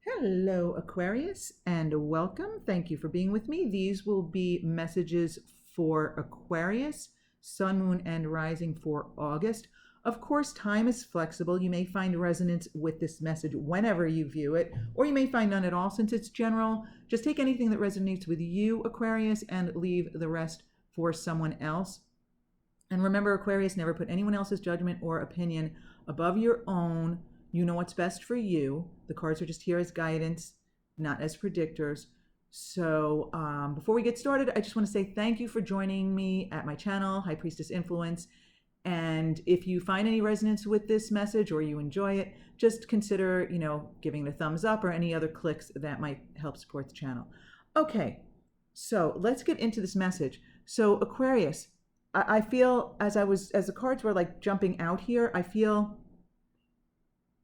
Hello, Aquarius, and welcome. Thank you for being with me. These will be messages for Aquarius, Sun, Moon, and Rising for August. Of course, time is flexible. You may find resonance with this message whenever you view it, or you may find none at all since it's general. Just take anything that resonates with you, Aquarius, and leave the rest for someone else. And remember, Aquarius, never put anyone else's judgment or opinion above your own. You know what's best for you. The cards are just here as guidance, not as predictors. So before we get started, I just want to say thank you for joining me at my channel, High Priestess Influence. And if you find any resonance with this message or you enjoy it, just consider, giving it a thumbs up or any other clicks that might help support the channel. Okay, so let's get into this message. So Aquarius, I feel as the cards were like jumping out here, I feel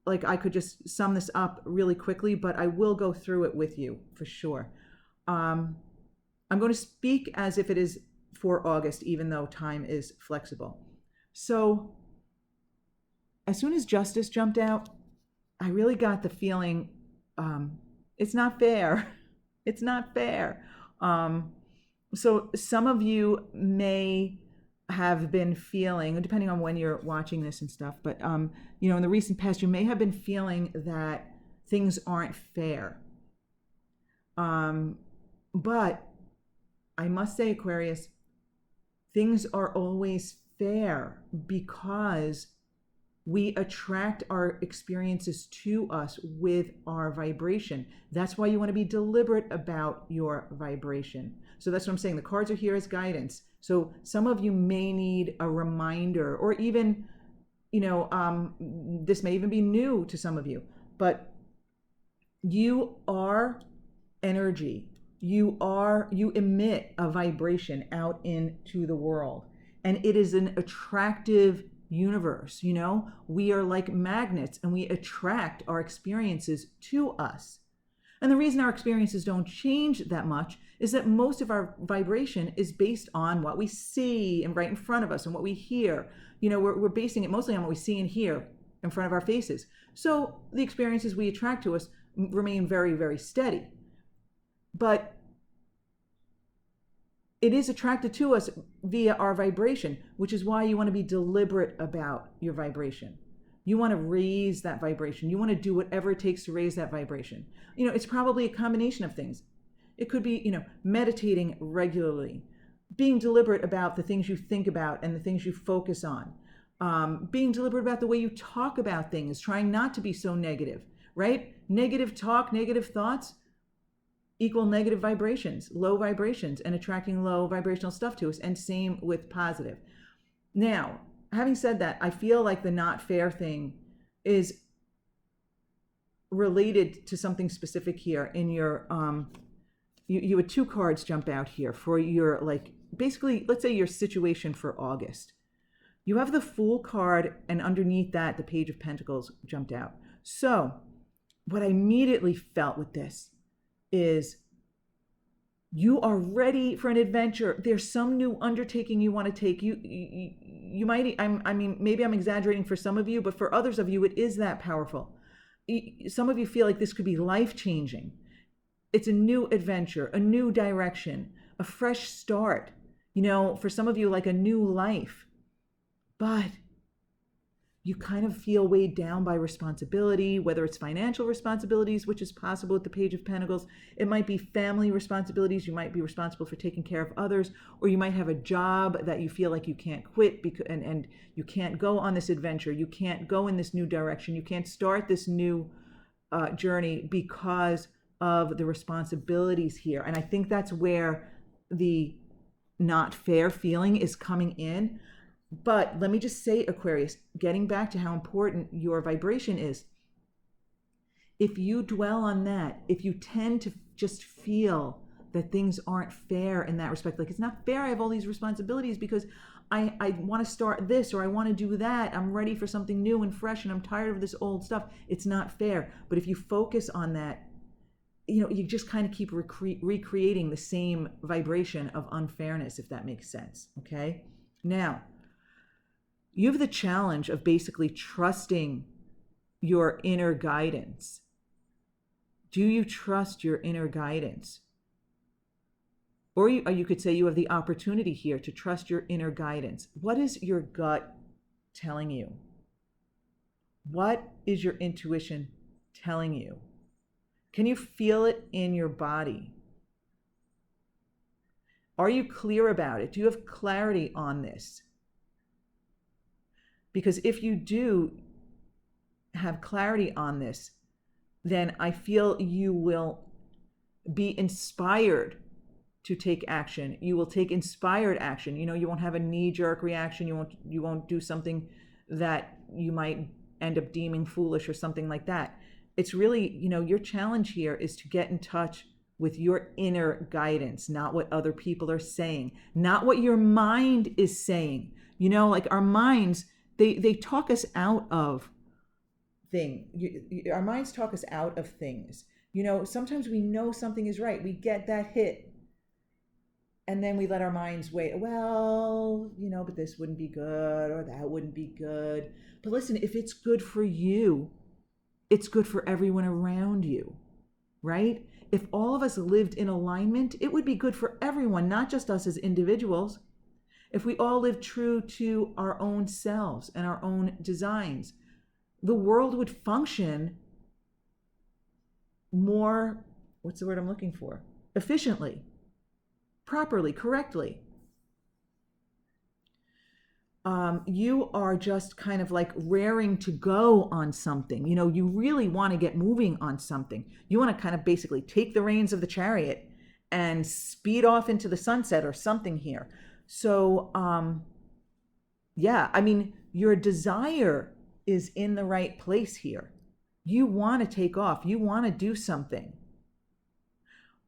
like I could just sum this up really quickly, but I will go through it with you for sure. I'm going to speak as if it is for August, even though time is flexible. So as soon as justice jumped out, I really got the feeling it's not fair. It's not fair. So some of you may have been feeling, depending on when you're watching this and stuff, but in the recent past, you may have been feeling that things aren't fair. But I must say, Aquarius, things are always fair because we attract our experiences to us with our vibration. That's why you want to be deliberate about your vibration. So that's what I'm saying. The cards are here as guidance. So some of you may need a reminder, or even, this may even be new to some of you, but you are energy. You emit a vibration out into the world, and it is an attractive universe. We are like magnets, and we attract our experiences to us. And the reason our experiences don't change that much is that most of our vibration is based on what we see and right in front of us and what we hear. We're basing it mostly on what we see and hear in front of our faces. So the experiences we attract to us remain very, very steady. But it is attracted to us via our vibration, which is why you want to be deliberate about your vibration. You want to raise that vibration. You want to do whatever it takes to raise that vibration. It's probably a combination of things. It could be, meditating regularly, being deliberate about the things you think about and the things you focus on, being deliberate about the way you talk about things, trying not to be so negative, right? Negative talk, negative thoughts equal negative vibrations, low vibrations, and attracting low vibrational stuff to us, and same with positive. Now, having said that, I feel like the not fair thing is related to something specific here in your, you had two cards jump out here for your, basically, let's say your situation for August. You have the Fool card, and underneath that, the Page of Pentacles jumped out. So what I immediately felt with this is you are ready for an adventure. There's some new undertaking you want to take. You might, maybe I'm exaggerating for some of you, but for others of you, it is that powerful. Some of you feel like this could be life-changing. It's a new adventure, a new direction, a fresh start. For some of you, like a new life. But you kind of feel weighed down by responsibility, whether it's financial responsibilities, which is possible with the Page of Pentacles. It might be family responsibilities. You might be responsible for taking care of others, or you might have a job that you feel like you can't quit and you can't go on this adventure. You can't go in this new direction. You can't start this new journey because of the responsibilities here. And I think that's where the not fair feeling is coming in. But let me just say, Aquarius, getting back to how important your vibration is, if you dwell on that, if you tend to just feel that things aren't fair in that respect, like it's not fair, I have all these responsibilities because I want to start this or I want to do that, I'm ready for something new and fresh and I'm tired of this old stuff, it's not fair. But if you focus on that, you just kind of keep recreating the same vibration of unfairness, if that makes sense, okay? Now, you have the challenge of basically trusting your inner guidance Do you trust your inner guidance? Or you could say you have the opportunity here to trust your inner guidance. What is your gut telling you? What is your intuition telling you? Can you feel it in your body? Are you clear about it? Do you have clarity on this? Because if you do have clarity on this, then I feel you will be inspired to take action. You will take inspired action. You won't have a knee-jerk reaction. You won't do something that you might end up deeming foolish or something like that. It's really, your challenge here is to get in touch with your inner guidance, not what other people are saying, not what your mind is saying. Like our minds, they talk us out of things. Our minds talk us out of things. Sometimes we know something is right. We get that hit. And then we let our minds wait. Well, but this wouldn't be good or that wouldn't be good. But listen, if it's good for you, it's good for everyone around you, right? If all of us lived in alignment, it would be good for everyone, not just us as individuals. If we all lived true to our own selves and our own designs, the world would function more, what's the word I'm looking for? Efficiently. Properly, correctly. You are just kind of like raring to go on something. You really want to get moving on something. You want to kind of basically take the reins of the chariot and speed off into the sunset or something here. So, your desire is in the right place here. You want to take off. You want to do something.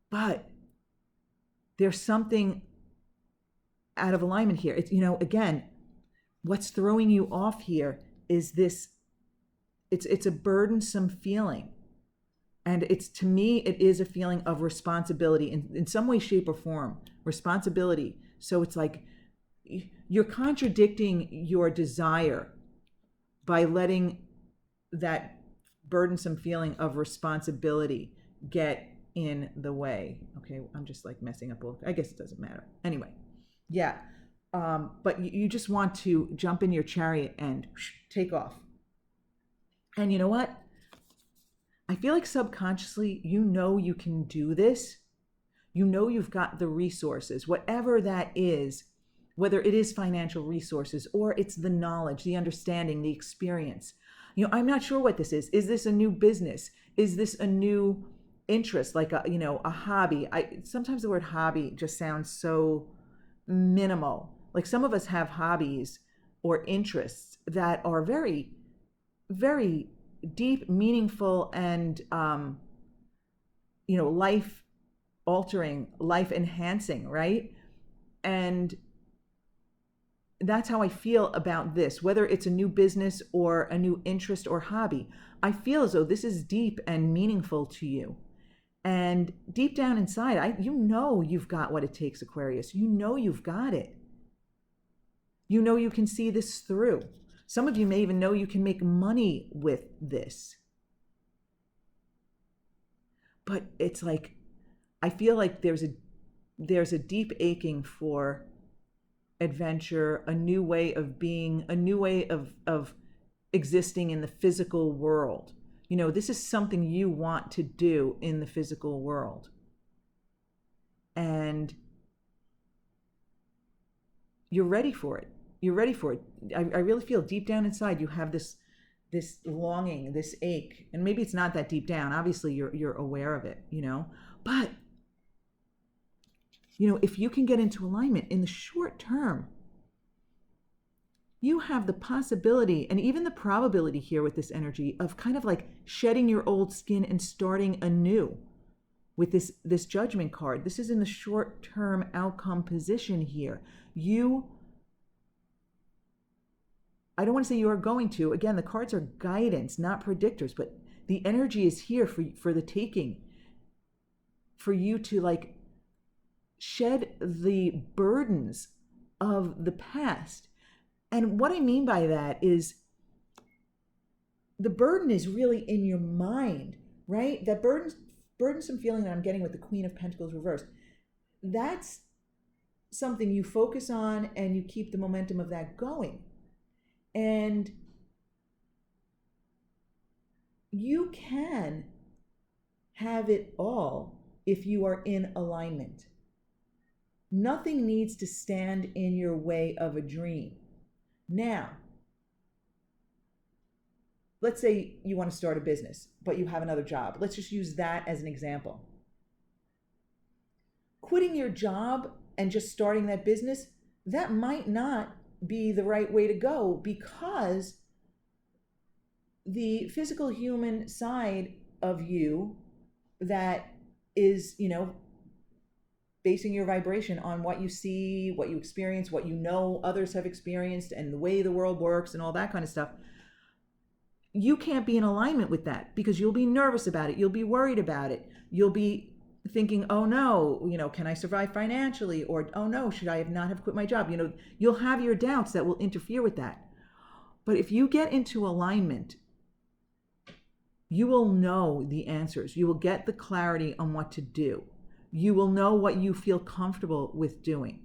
But there's something out of alignment here. It's, again, what's throwing you off here is this, it's a burdensome feeling. And to me, it is a feeling of responsibility in some way, shape, or form. Responsibility. So it's like you're contradicting your desire by letting that burdensome feeling of responsibility get in the way. Okay, I'm just like messing up. I guess it doesn't matter. Anyway, yeah. But you just want to jump in your chariot and take off. And you know what? I feel like subconsciously, you can do this. You've got the resources, whatever that is, whether it is financial resources or it's the knowledge, the understanding, the experience. I'm not sure what this is. Is this a new business? Is this a new interest, like a hobby? Sometimes the word hobby just sounds so minimal. Like some of us have hobbies or interests that are very, very deep, meaningful, and life altering, life enhancing, right? And that's how I feel about this, whether it's a new business or a new interest or hobby. I feel as though this is deep and meaningful to you. And deep down inside, you've got what it takes, Aquarius. You've got it. You can see this through. Some of you may even know you can make money with this. But it's like, I feel like there's a deep aching for adventure, a new way of being, a new way of existing in the physical world. This is something you want to do in the physical world. And you're ready for it. I really feel deep down inside you have this longing, this ache. And maybe it's not that deep down. Obviously you're aware of it, But if you can get into alignment in the short term, you have the possibility and even the probability here with this energy of kind of like shedding your old skin and starting anew with this judgment card. This is in the short-term outcome position here. I don't want to say you are going to. Again, the cards are guidance, not predictors, but the energy is here for the taking, for you to like shed the burdens of the past. And what I mean by that is the burden is really in your mind, right? That burden burdensome feeling that I'm getting with the Queen of Pentacles reversed, that's something you focus on and you keep the momentum of that going. And you can have it all if you are in alignment. Nothing needs to stand in your way of a dream. Now, let's say you want to start a business, but you have another job. Let's just use that as an example. Quitting your job and just starting that business, that might not be the right way to go, because the physical human side of you that is, basing your vibration on what you see, what you experience, what you know others have experienced, and the way the world works and all that kind of stuff, you can't be in alignment with that, because you'll be nervous about it. You'll be worried about it. You'll be thinking, oh no, can I survive financially? Or, oh no, should I not have quit my job? You'll have your doubts that will interfere with that. But if you get into alignment, you will know the answers. You will get the clarity on what to do. You will know what you feel comfortable with doing.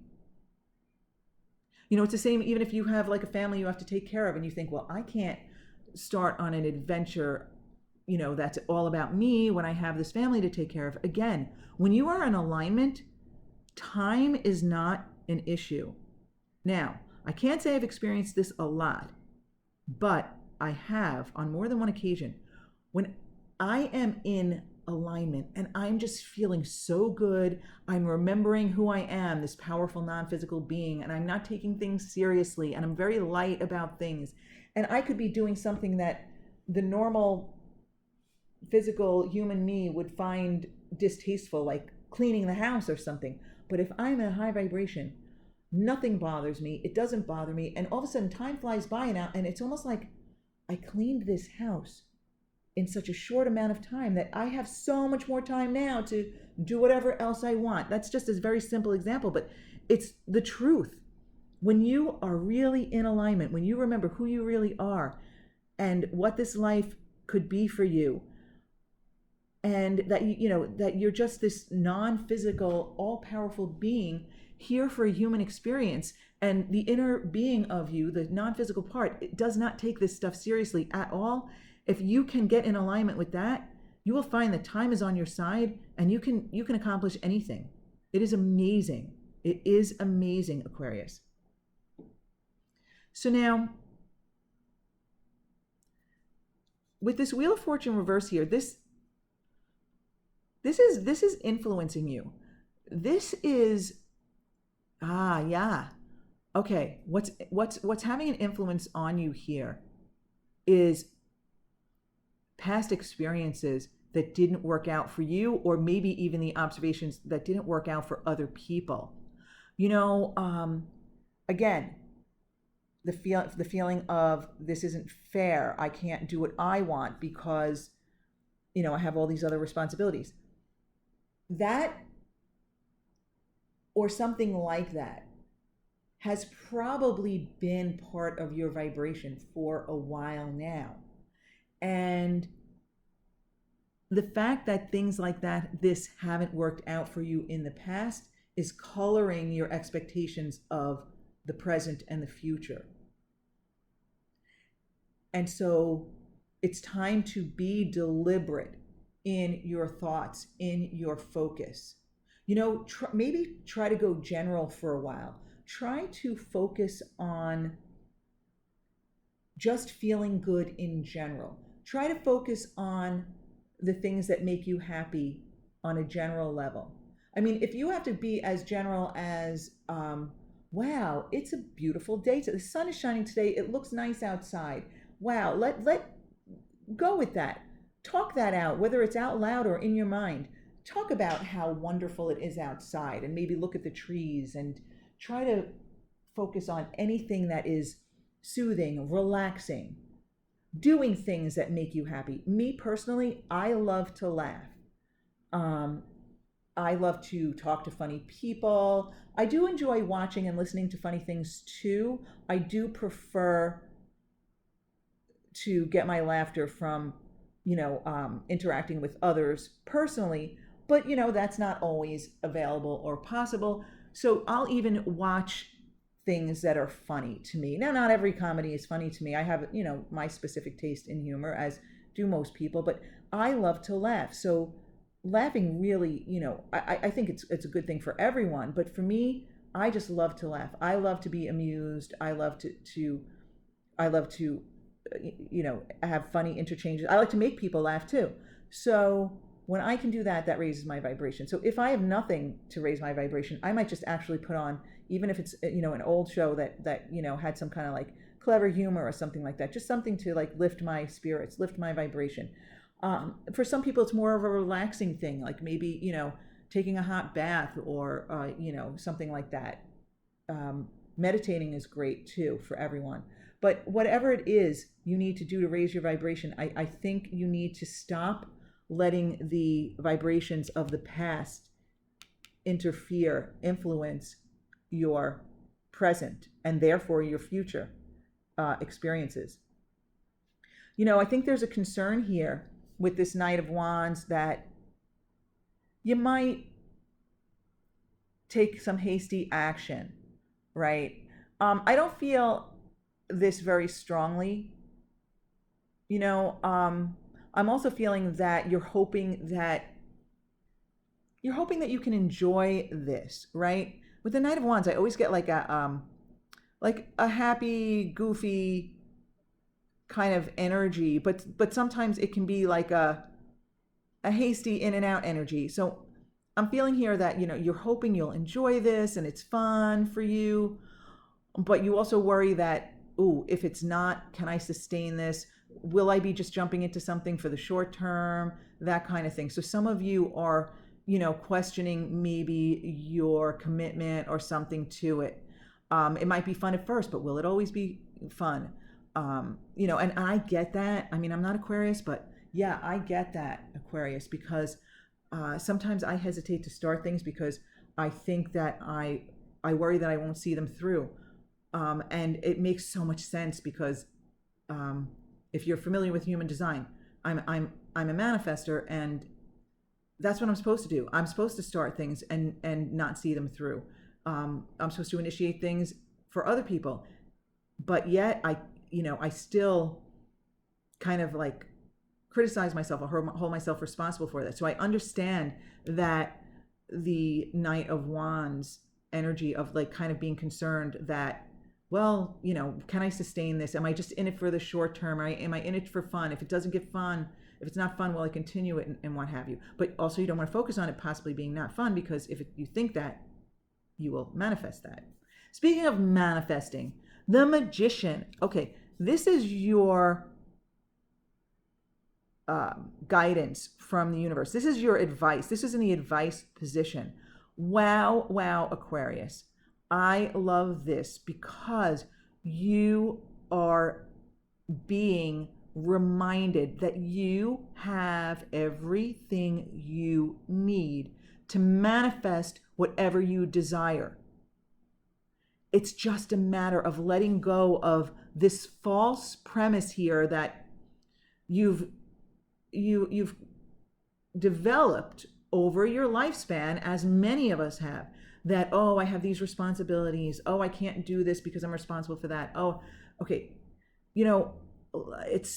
It's the same even if you have like a family you have to take care of, and you think, well, I can't start on an adventure, that's all about me when I have this family to take care of. Again, when you are in alignment, time is not an issue. Now, I can't say I've experienced this a lot, but I have on more than one occasion. When I am in alignment and I'm just feeling so good, I'm remembering who I am, this powerful non-physical being, and I'm not taking things seriously, and I'm very light about things. And I could be doing something that the normal physical human me would find distasteful, like cleaning the house or something. But if I'm in a high vibration, nothing bothers me. It doesn't bother me. And all of a sudden time flies by now, and it's almost like I cleaned this house in such a short amount of time that I have so much more time now to do whatever else I want. That's just a very simple example, but it's the truth. When you are really in alignment, when you remember who you really are and what this life could be for you, and that that you're just this non-physical, all-powerful being here for a human experience, and the inner being of you, the non-physical part, it does not take this stuff seriously at all. If you can get in alignment with that, you will find that time is on your side, and you can accomplish anything. It is amazing. It is amazing, Aquarius. So now, with this Wheel of Fortune reverse here, this is influencing you. This is okay. What's having an influence on you here is past experiences that didn't work out for you, or maybe even the observations that didn't work out for other people. Again, the feeling of this isn't fair. I can't do what I want because, I have all these other responsibilities. That, or something like that, has probably been part of your vibration for a while now. And the fact that things like this haven't worked out for you in the past is coloring your expectations of the present and the future. And so it's time to be deliberate in your thoughts, in your focus. Maybe try to go general for a while. Try to focus on just feeling good in general. Try to focus on the things that make you happy on a general level. I mean, if you have to be as general as, wow, it's a beautiful day. The sun is shining today. It looks nice outside. Wow, let go with that. Talk that out, whether it's out loud or in your mind. Talk about how wonderful it is outside, and maybe look at the trees and try to focus on anything that is soothing, relaxing, doing things that make you happy. Me personally, I love to laugh. I love to talk to funny people. I do enjoy watching and listening to funny things too. I do prefer to get my laughter from, interacting with others personally, but that's not always available or possible. So I'll even watch things that are funny to me. Now, not every comedy is funny to me. I have, my specific taste in humor, as do most people, but I love to laugh. So laughing really, I think it's a good thing for everyone, but for me, I just love to laugh. I love to be amused. I love to have funny interchanges. I like to make people laugh too. So when I can do that, that raises my vibration. So if I have nothing to raise my vibration, I might just actually put on, even if it's an old show that had some kind of like clever humor or something like that, just something to like lift my spirits, lift my vibration. For some people, it's more of a relaxing thing, like maybe taking a hot bath or something like that. Meditating is great too for everyone. But whatever it is you need to do to raise your vibration, I think you need to stop letting the vibrations of the past influence your present, and therefore your future experiences. I think there's a concern here with this Knight of Wands that you might take some hasty action, right? I don't feel this very strongly. I'm also feeling that you're hoping that you can enjoy this, right? With the Knight of Wands, I always get like a happy, goofy kind of energy, but sometimes it can be like a hasty in and out energy. So I'm feeling here that you're hoping you'll enjoy this and it's fun for you, but you also worry that, ooh, if it's not, can I sustain this? Will I be just jumping into something for the short term? That kind of thing. So some of you are, questioning maybe your commitment or something to it. It might be fun at first, but will it always be fun? And I get that. I mean, I'm not Aquarius, but yeah, I get that, Aquarius, because sometimes I hesitate to start things because I think that I worry that I won't see them through. And it makes so much sense because if you're familiar with human design, I'm a manifester, and that's what I'm supposed to do. I'm supposed to start things and not see them through. I'm supposed to initiate things for other people, but yet I still kind of like criticize myself or hold myself responsible for that. So I understand that the Knight of Wands energy of like kind of being concerned that, well, can I sustain this? Am I just in it for the short term? Or am I in it for fun? If it doesn't get fun, if it's not fun, will I continue it and what have you? But also you don't want to focus on it possibly being not fun, because if you think that, you will manifest that. Speaking of manifesting, the Magician. Okay, this is your guidance from the universe. This is your advice. This is in the advice position. Wow, Aquarius. I love this because you are being reminded that you have everything you need to manifest whatever you desire. It's just a matter of letting go of this false premise here that you've developed over your lifespan, as many of us have, that, oh, I have these responsibilities. Oh, I can't do this because I'm responsible for that. Oh, okay. It's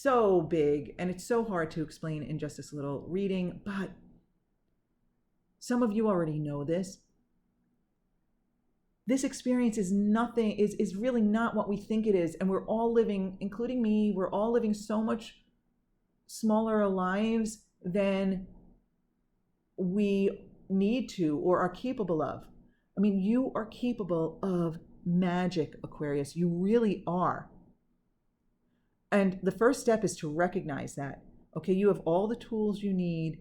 so big and it's so hard to explain in just this little reading, but some of you already know this. This experience is really not what we think it is. And we're all living, including me, we're all living so much smaller lives than we need to or are capable of. I mean, you are capable of magic, Aquarius. You really are. And the first step is to recognize that. Okay, you have all the tools you need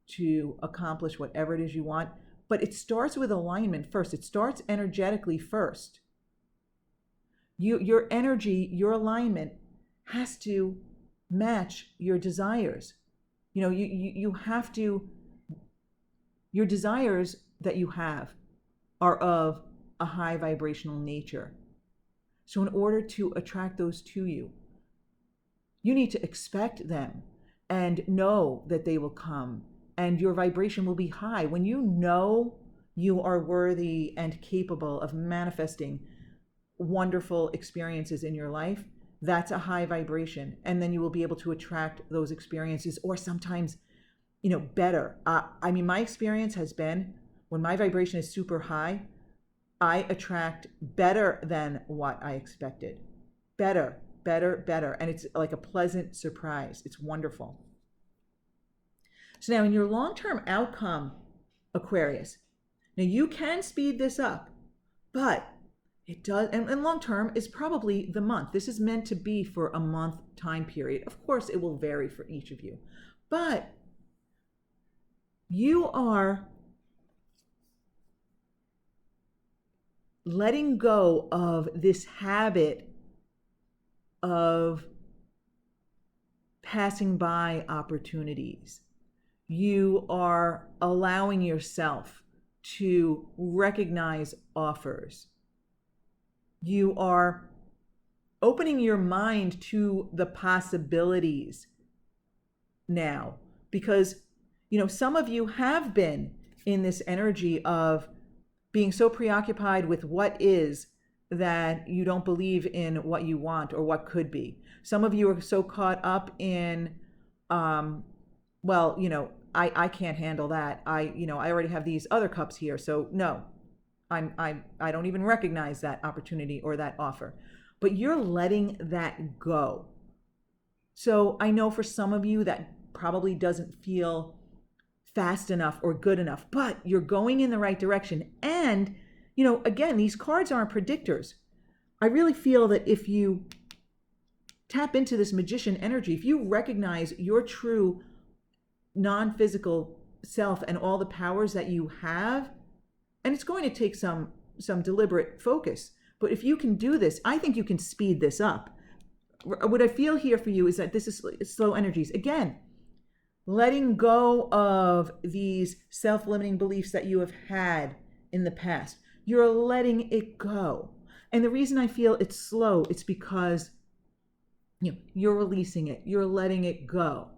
to accomplish whatever it is you want, but it starts with alignment first. It starts energetically first. Your energy, your alignment has to match your desires. You have to, your desires that you have are of a high vibrational nature. So in order to attract those to you, you need to expect them. and know that they will come, and your vibration will be high. When you know you are worthy and capable of manifesting wonderful experiences in your life, that's a high vibration. And then you will be able to attract those experiences, or sometimes, better. I mean, my experience has been when my vibration is super high, I attract better than what I expected. Better, better, better. And it's like a pleasant surprise. It's wonderful. So now in your long-term outcome, Aquarius, now you can speed this up, but it does, and long-term is probably the month. This is meant to be for a month time period. Of course, it will vary for each of you, but you are letting go of this habit of passing by opportunities. You are allowing yourself to recognize offers. You are opening your mind to the possibilities now, because, some of you have been in this energy of being so preoccupied with what is that you don't believe in what you want or what could be. Some of you are so caught up in, I can't handle that. I already have these other cups here, so no, I don't even recognize that opportunity or that offer. But you're letting that go. So I know for some of you that probably doesn't feel fast enough or good enough, but you're going in the right direction. And, again, these cards aren't predictors. I really feel that if you tap into this magician energy, if you recognize your true non-physical self and all the powers that you have, and it's going to take some deliberate focus, but if you can do this, I think you can speed this up. What I feel here for you is that this is slow energies. Again, letting go of these self-limiting beliefs that you have had in the past. You're letting it go. And the reason I feel it's slow, it's because you're releasing it. You're letting it go,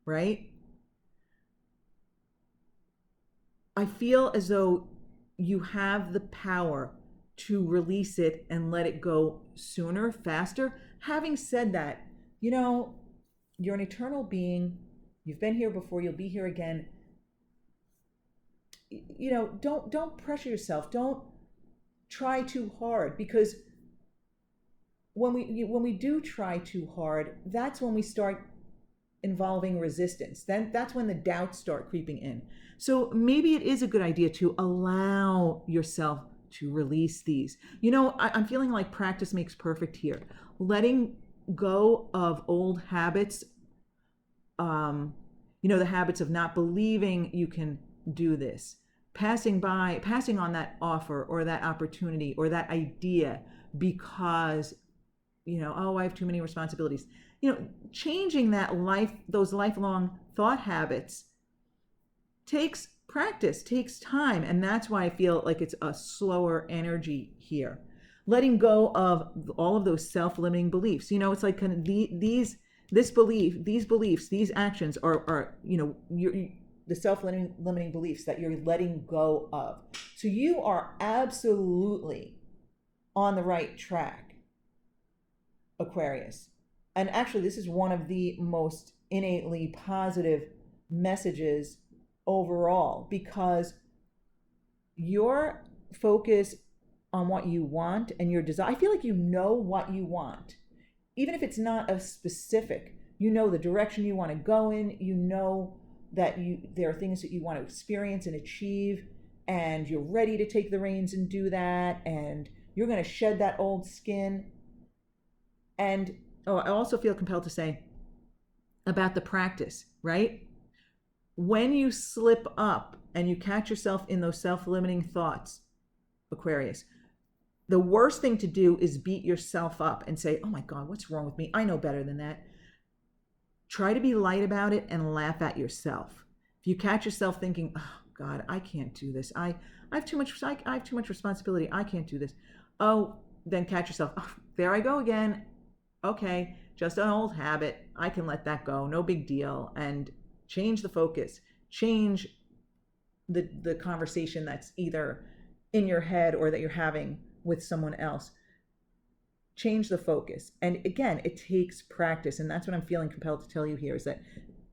right? I feel as though you have the power to release it and let it go sooner, faster. Having said that, you're an eternal being. You've been here before, you'll be here again. Don't pressure yourself. Don't try too hard, because when we do try too hard, that's when we start involving resistance. Then that's when the doubts start creeping in. So maybe it is a good idea to allow yourself to release these. I'm feeling like practice makes perfect here. Letting go of old habits, the habits of not believing you can do this, passing on that offer or that opportunity or that idea because, I have too many responsibilities. Changing those lifelong thought habits takes practice, takes time. And that's why I feel like it's a slower energy here. Letting go of all of those self-limiting beliefs. It's like kind of these beliefs, these actions are the self-limiting beliefs that you're letting go of. So you are absolutely on the right track, Aquarius. And actually, this is one of the most innately positive messages overall, because your focus on what you want and your desire, I feel like you know what you want. Even if it's not a specific, the direction you want to go in, that there are things that you want to experience and achieve, and you're ready to take the reins and do that, and you're going to shed that old skin. And I also feel compelled to say about the practice, right? When you slip up and you catch yourself in those self-limiting thoughts, Aquarius, the worst thing to do is beat yourself up and say, oh my God, what's wrong with me? I know better than that. Try to be light about it and laugh at yourself. If you catch yourself thinking, oh God, I can't do this. I have too much responsibility. I can't do this. Oh, then catch yourself. Oh, there I go again. Okay. just an old habit. I can let that go. No big deal. And change the focus. Change the conversation that's either in your head or that you're having with someone else. Change the focus. And again, it takes practice. And that's what I'm feeling compelled to tell you here, is that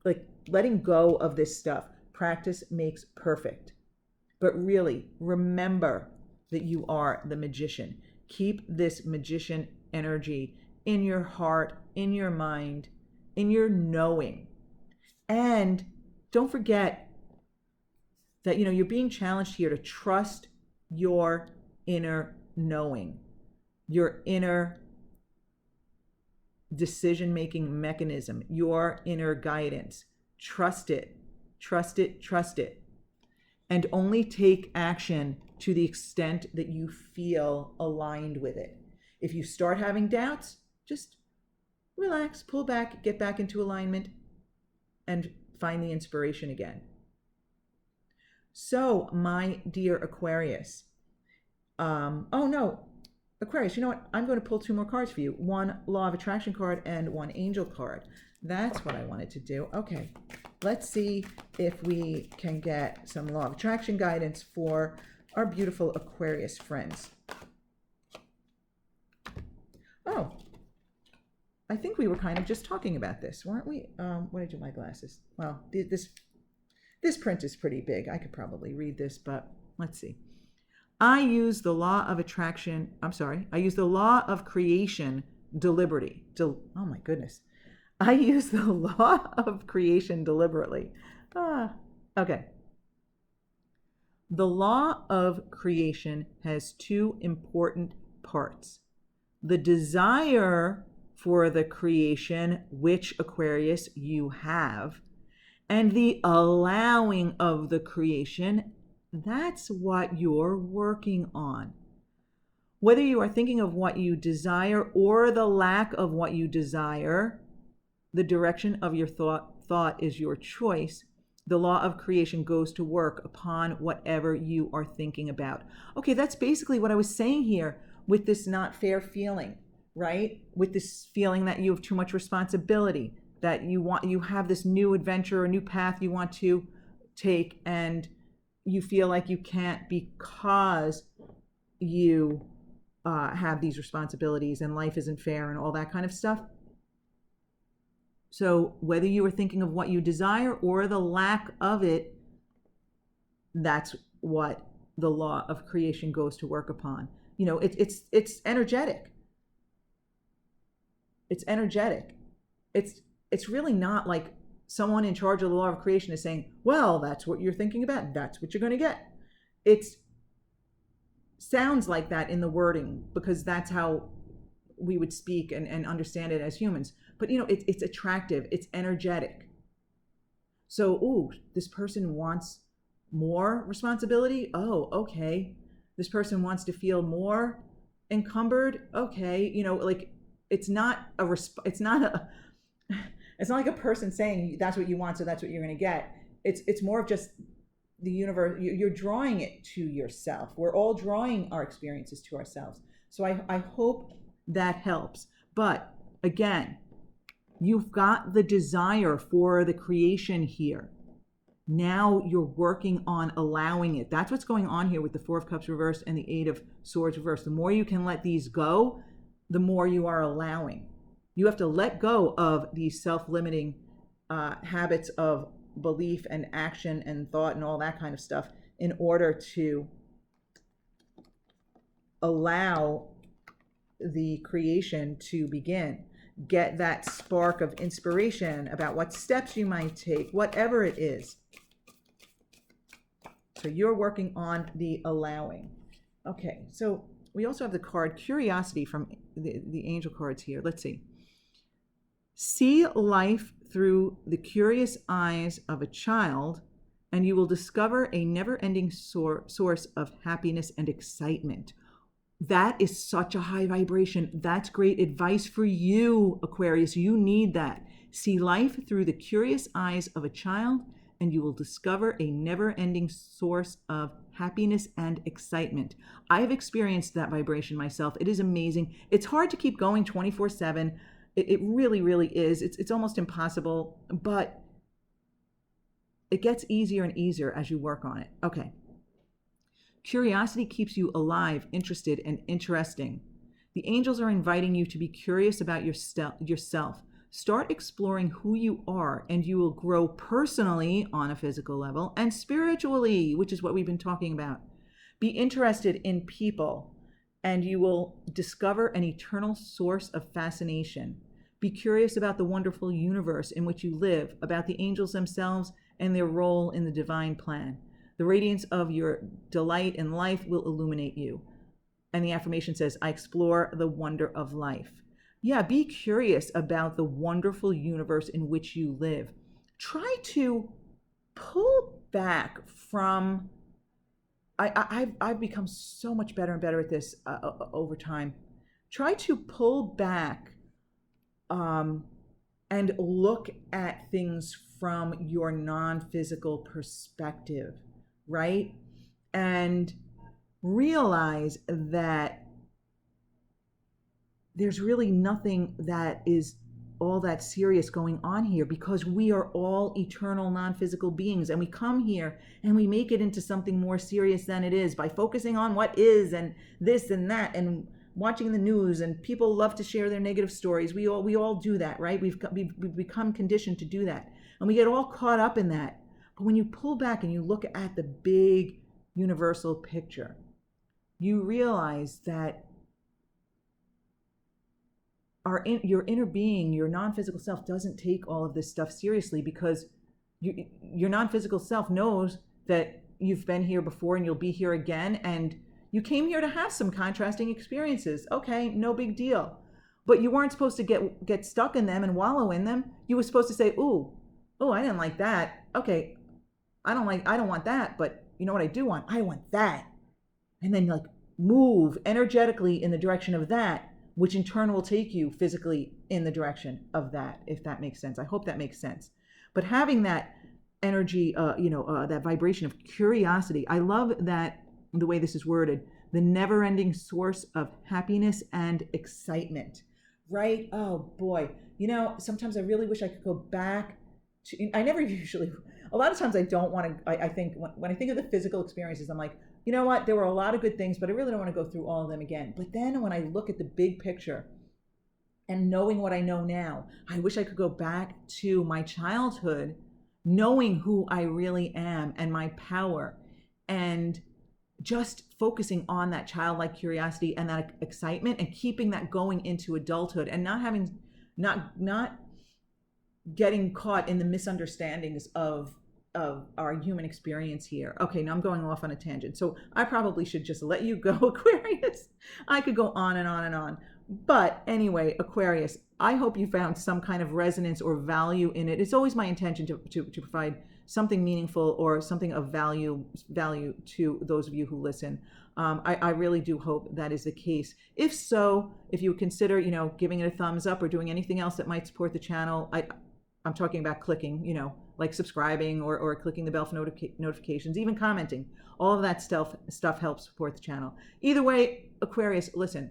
like letting go of this stuff. Practice makes perfect. But really, remember that you are the magician. Keep this magician energy in your heart, in your mind, in your knowing. And don't forget that, you're being challenged here to trust your inner knowing, your inner decision-making mechanism, your inner guidance. Trust it, trust it, trust it. And only take action to the extent that you feel aligned with it. If you start having doubts, just relax, pull back, get back into alignment, and find the inspiration again. So, my dear Aquarius, Aquarius, you know what? I'm going to pull 2 more cards for you. 1 Law of Attraction card and 1 Angel card. That's what I wanted to do. Okay, let's see if we can get some Law of Attraction guidance for our beautiful Aquarius friends. Oh, I think we were kind of just talking about this, weren't we? What did I do my glasses? Well, this print is pretty big. I could probably read this, but let's see. I use the law of creation deliberately. Oh my goodness. I use the law of creation deliberately. Okay. The law of creation has 2 important parts. The desire for the creation, which, Aquarius, you have, and the allowing of the creation. That's what you're working on. Whether you are thinking of what you desire or the lack of what you desire, the direction of your thought is your choice. The law of creation goes to work upon whatever you are thinking about. Okay, that's basically what I was saying here with this not fair feeling, right? With this feeling that you have too much responsibility, that you have this new adventure, a new path you want to take, and you feel like you can't because you have these responsibilities and life isn't fair and all that kind of stuff. So whether you are thinking of what you desire or the lack of it, that's what the law of creation goes to work upon. It's energetic. It's energetic. It's really not like someone in charge of the law of creation is saying, well, that's what you're thinking about. That's what you're going to get. It sounds like that in the wording because that's how we would speak and understand it as humans. But, it's attractive. It's energetic. So, this person wants more responsibility. Oh, okay. This person wants to feel more encumbered. Okay. It's not like a person saying that's what you want, so that's what you're going to get. It's more of just the universe. You're drawing it to yourself. We're all drawing our experiences to ourselves. So I hope that helps. But again, you've got the desire for the creation here. Now you're working on allowing it. That's what's going on here with the 4 of Cups reversed and the 8 of Swords reversed. The more you can let these go, the more you are allowing. You have to let go of these self-limiting habits of belief and action and thought and all that kind of stuff in order to allow the creation to begin. Get that spark of inspiration about what steps you might take, whatever it is. So you're working on the allowing. Okay, so we also have the card Curiosity from the angel cards here. Let's see. See life through the curious eyes of a child, and you will discover a never-ending source of happiness and excitement. That is such a high vibration. That's great advice for you, Aquarius. You need that. See life through the curious eyes of a child, and you will discover a never-ending source of happiness and excitement. I have experienced that vibration myself. It is amazing. It's hard to keep going 24/7. It really, really is. It's almost impossible, but it gets easier and easier as you work on it. Okay. Curiosity keeps you alive, interested, and interesting. The angels are inviting you to be curious about yourself. Start exploring who you are, and you will grow personally on a physical level and spiritually, which is what we've been talking about. Be interested in people, and you will discover an eternal source of fascination. Be curious about the wonderful universe in which you live, about the angels themselves and their role in the divine plan. The radiance of your delight in life will illuminate you. And the affirmation says, I explore the wonder of life. Yeah, be curious about the wonderful universe in which you live. Try to pull back from, I've become so much better and better at this over time. Try to pull back and look at things from your non-physical perspective, right? And realize that there's really nothing that is all that serious going on here, because we are all eternal non-physical beings, and we come here and we make it into something more serious than it is by focusing on what is and this and that and watching the news, and people love to share their negative stories. We all do that, right? We've become conditioned to do that, and we get all caught up in that. But when you pull back and you look at the big universal picture, you realize that your inner being, your non-physical self, doesn't take all of this stuff seriously, because your non-physical self knows that you've been here before and you'll be here again, and you came here to have some contrasting experiences. Okay, no big deal. But you weren't supposed to get stuck in them and wallow in them. You were supposed to say, ooh, I didn't like that. Okay, I don't want that, but you know what I do want? I want that. And then like move energetically in the direction of that, which in turn will take you physically in the direction of that, if that makes sense. I hope that makes sense. But having that energy, that vibration of curiosity, I love that the way this is worded, the never-ending source of happiness and excitement, right? Oh boy, sometimes I really wish I could go back to, I never usually, a lot of times I don't want to, I think when I think of the physical experiences, I'm like, you know what, there were a lot of good things, but I really don't want to go through all of them again. But then when I look at the big picture and knowing what I know now, I wish I could go back to my childhood, knowing who I really am and my power, and just focusing on that childlike curiosity and that excitement, and keeping that going into adulthood, and not getting caught in the misunderstandings of our human experience here. Okay, now I'm going off on a tangent, so I probably should just let you go, Aquarius. I could go on and on and on. But anyway, Aquarius, I hope you found some kind of resonance or value in it. It's always my intention to provide something meaningful or something of value to those of you who listen. I really do hope that is the case. If so, if you would consider, giving it a thumbs up or doing anything else that might support the channel. I'm talking about clicking, like subscribing or clicking the bell for notifications, even commenting. All of that stuff helps support the channel. Either way, Aquarius, listen,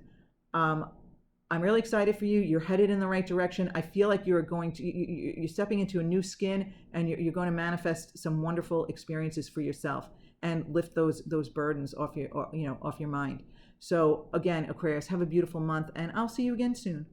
I'm really excited for you. You're headed in the right direction. I feel like you're stepping into a new skin, and you're going to manifest some wonderful experiences for yourself and lift those burdens off your mind. So again, Aquarius, have a beautiful month, and I'll see you again soon.